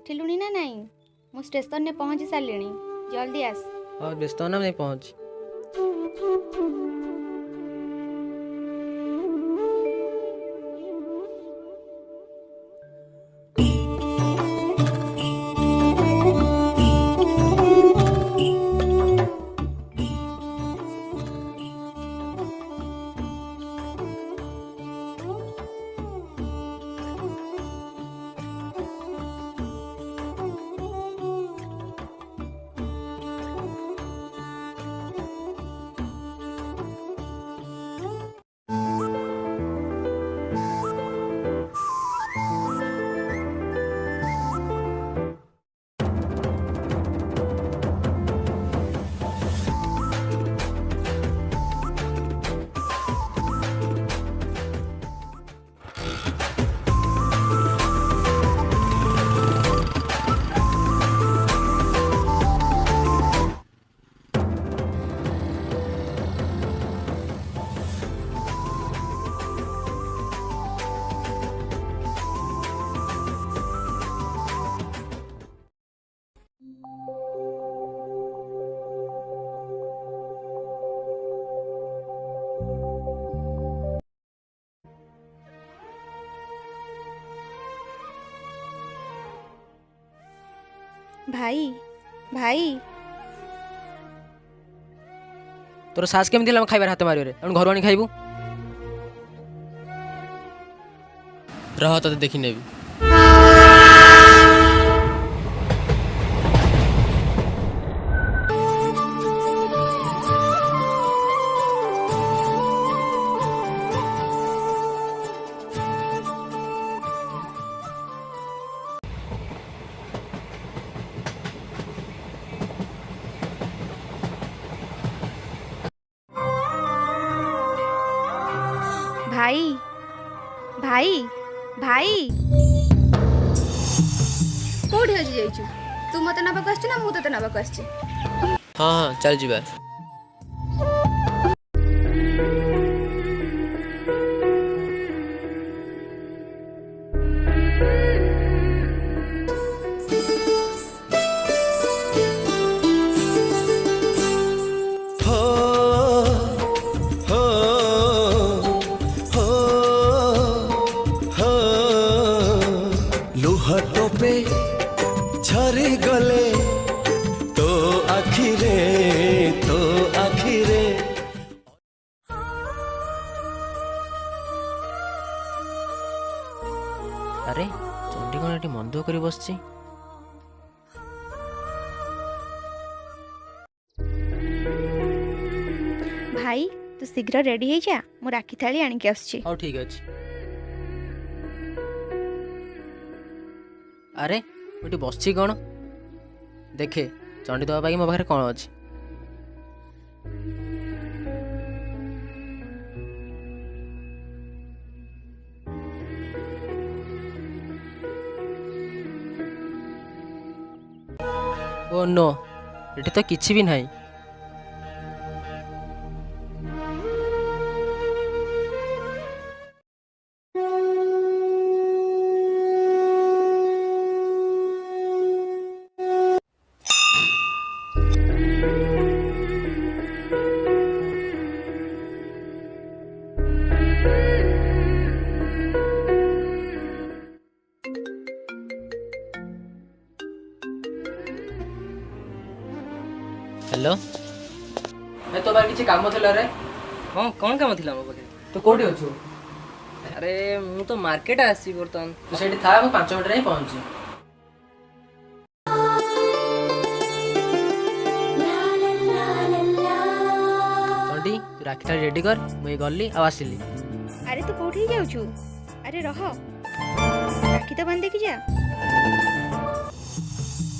उठिलुणी ना नहीं? मु स्टेशन ने पहुंची सारिणी, जल्दी आस। और व्यस्त हो ना नहीं पहुँच। भाई भाई तोर सास केमती हम खाइबार हाथ मारियो रे तेणु घर आनी खाइबू रह तते देखी नेबी। भाई भाई भाई कोठी हजि जाइछु? तू मते नबाक आछी ना मु तते नबाक आछी? हाँ हाँ चल जीवा। पे झरी गले तो आखिरे अरे चंडी कौन ये मन दुख कर बस भाई तू शीघ्र रेडी हो जा, मु राखी थाली आनिक आछी। हाँ ठीक अच्छे। अरे मुझे बस कौन देखे चंडी दवा पाई मो पाखे कौन अच्छी। ओ नो ये तो किसी भी नहीं। हेलो मैं तो बार किसी काम थिला रे। हाँ कौन काम थिला मो पाखे? तो कोठी अछु? अरे मु तो मार्केट आसी बर्तमान। तो सेठी था मैं 5 मिनट रे पहुंची। चंडी तू राखी थाली रेडी कर मुई गल्ली आ आसिली। अरे तू कोठी जाउछु? अरे रह राखी तो बांधे की जा।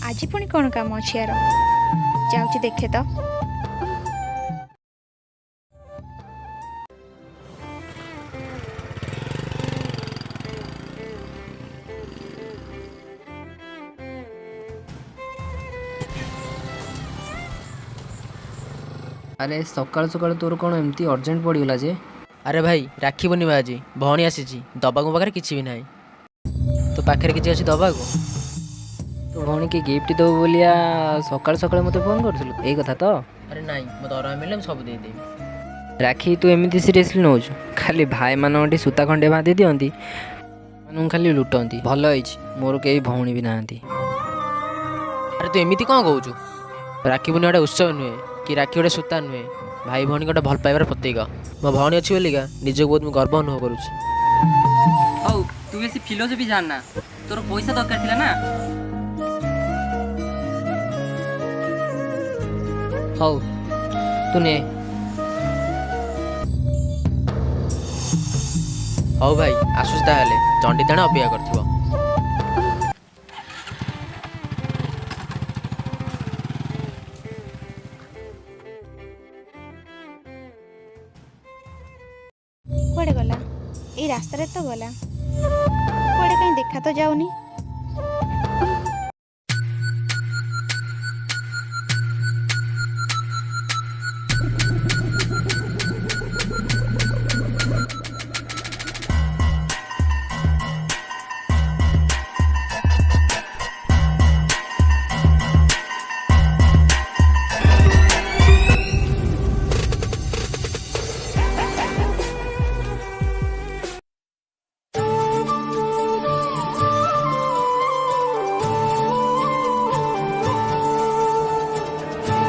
आज पुणी कौन काम अछि यार? जाउछि देखे तो। अरे सकाल सकाल तोर कौन एमती अर्जेंट पड़गला जे? अरे भाई राखी बनिबा आज भौणी आसी दबा पाखे किसी भी ना। तो पाखे किसी अच्छी दबा को? ତୋ ଭଉଣୀ କି ଗିଫ୍ଟ ଦେବୁ ବୋଲିଆ ସକାଳୁ ସକାଳୁ ମୋତେ ଫୋନ୍ କରୁଥିଲୁ ଏଇ କଥା ତ? ଆରେ ନାଇଁ ମୋ ଦରମା ମିଳିଲେ ମୁଁ ସବୁ ଦେଇଦେବି। ରାକ୍ଷୀ ତୁ ଏମିତି ସିରିୟସଲି ନେଉଛୁ? ଖାଲି ଭାଇମାନଙ୍କଠି ସୂତା ଖଣ୍ଡେ ବାନ୍ଧି ଦିଅନ୍ତି, ମାନଙ୍କୁ ଖାଲି ଲୁଟନ୍ତି। ଭଲ ହେଇଛି ମୋର କେହି ଭଉଣୀ ବି ନାହାନ୍ତି। ଆରେ ତୁ ଏମିତି କ'ଣ କହୁଛୁ? ରାକ୍ଷୀ ପୂର୍ଣ୍ଣିମା ଗୋଟେ ଉତ୍ସବ ନୁହେଁ କି ରାକ୍ଷୀ ଗୋଟେ ସୂତା ନୁହେଁ, ଭାଇ ଭଉଣୀ ଗୋଟେ ଭଲ ପାଇବାର ପ୍ରତୀକ। ମୋ ଭଉଣୀ ଅଛି ବୋଲିକା ନିଜକୁ ବହୁତ ମୁଁ ଗର୍ବ ଅନୁଭବ କରୁଛି। ହଉ ତୁ ବେଶୀ ଫିଲୋସଫି ଜାଣିନା, ତୋର ପଇସା ଦରକାର ଥିଲା ନା। ହଉ ତୁ ନେ। ହଉ ଭାଇ ଆସୁଛି ତାହେଲେ, ଚଣ୍ଡୀ ତାଣେ ଅପେକ୍ଷା କରିଥିବ। କୁଆଡ଼େ ଗଲା? ଏଇ ରାସ୍ତାରେ ତ ଗଲା, କୁଆଡ଼େ କାହିଁ ଦେଖା ତ ଯାଉନି।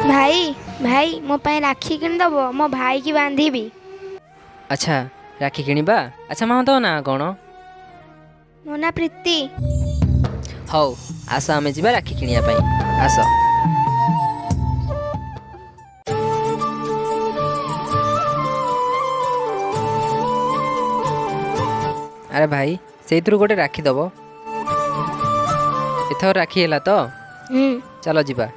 ଭାଇ ଭାଇ ମୋ ପାଇଁ ରାକ୍ଷୀ କିଣିଦେବ, ମୋ ଭାଇ କି ବାନ୍ଧିବି। ଆଚ୍ଛା ରାକ୍ଷୀ କିଣିବା। ଆଚ୍ଛା ମାମା ତୋ ନାଁ କ'ଣ? ମୋ ନାଁ ପ୍ରୀତି। ହଉ ଆସ ଆମେ ଯିବା ରାକ୍ଷୀ କିଣିବା ପାଇଁ, ଆସ। ଆରେ ଭାଇ ସେଇଥିରୁ ଗୋଟେ ରାକ୍ଷୀ ଦେବ। ଏଥର ରାକ୍ଷୀ ହେଲା ତ? ଚାଲ ଯିବା।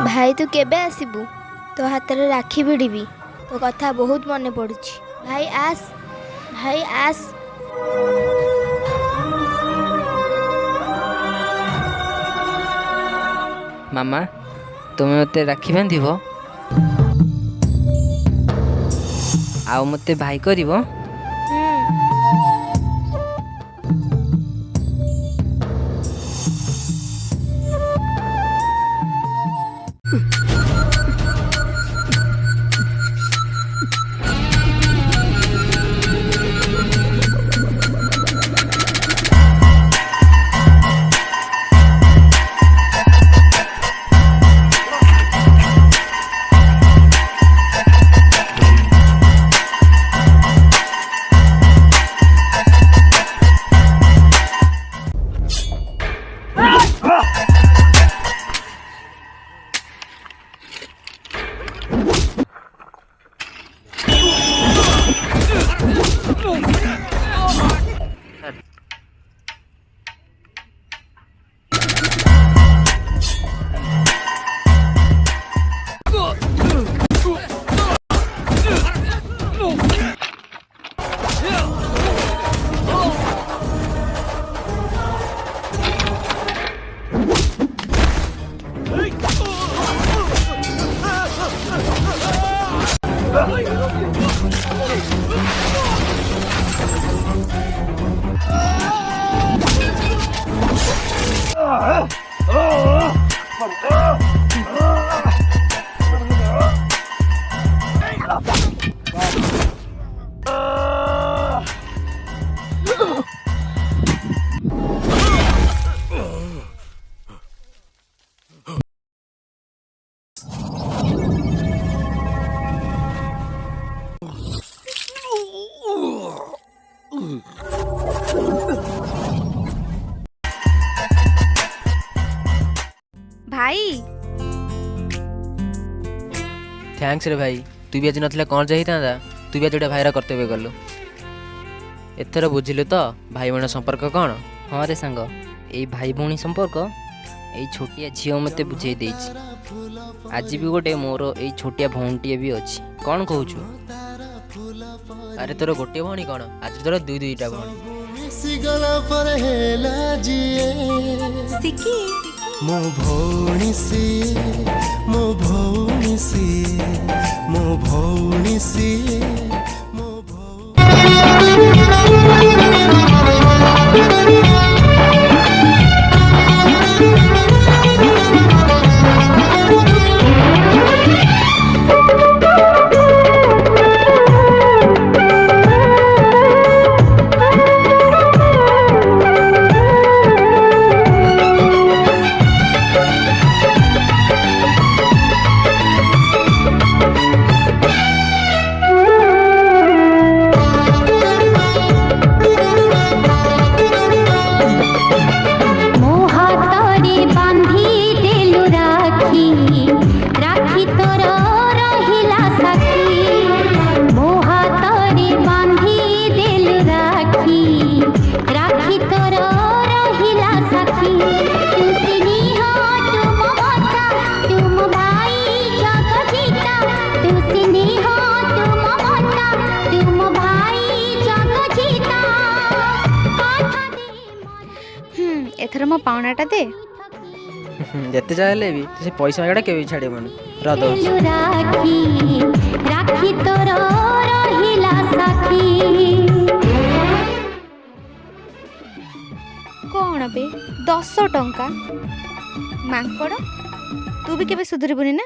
ଭାଇ ତୁ କେବେ ଆସିବୁ? ତୋ ହାତରେ ରାକ୍ଷୀ ଭିଡ଼ିବି, ତୋ କଥା ବହୁତ ମନେ ପଡ଼ୁଛି। ଭାଇ ଆସ, ଭାଇ ଆସ। ମାମା ତୁମେ ମୋତେ ରାକ୍ଷୀ ବାନ୍ଧିବ ଆଉ ମୋତେ ଭାଇ କରିବ? ଭାଇ थैंक्स रे भाई, तू भी आज नथिले कौन जाइता? तू भी आज गोटे भाईर कर्तव्य कलु। एथर बुझिलु तो भाई भाई संपर्क कौन? हाँ रे सांग, यही भाई भौणी संपर्क यही छोटिया झील मत बुझे दे। आज भी गोटे मोर यही छोटिया भौणीटे भी अच्छी। कौन कहूँ? अरे तोर गोटे भौणी कौन, आज तोर दुई दुईटा भौणी। सिकी ମୋ ଭଉଣୀ ସିଏ ମୋ ଭଉଣୀ ସିଏ ମୋ ଭଉଣୀ ସିଏ ମୋ ଭଉଣୀ। ମୋ ହାତରେ ବାନ୍ଧି ଦେଲୁ ରାକ୍ଷୀ ରାକ୍ଷୀ ତୋର ରହିଲା ସାକ୍ଷୀ ମୋ ହାତରେ ବାନ୍ଧି ଦେଲୁ ରାକ୍ଷୀ ରାକ୍ଷୀ ତୋର ରହିଲା ସାକ୍ଷୀ ତୁ ସ୍ନେହ ତୁମ ମାତା ତୁମ ଭାଇ ଜଗଜିତା ତୁ ସ୍ନେହ ତୁମ ମାତା ତୁମ ଭାଇ ଜଗଜିତା ଏଥର ମୋ ପାଉଣାଟା ଦେ। ଯେତେ ଯାହା ହେଲେ ବି ସେ ପଇସା ମାଗଟା କେବେ ବି ଛାଡ଼ିବନି। ରହ ଦଉଛି। ରାକ୍ଷୀ ରାକ୍ଷୀ ତୋର ରହିଲା ସାକ୍ଷୀ। କ'ଣ ବେ 10 ଟଙ୍କା ମାଙ୍କଡ଼ ତୁ ବି କେବେ ସୁଧୁରିବୁନି ନା।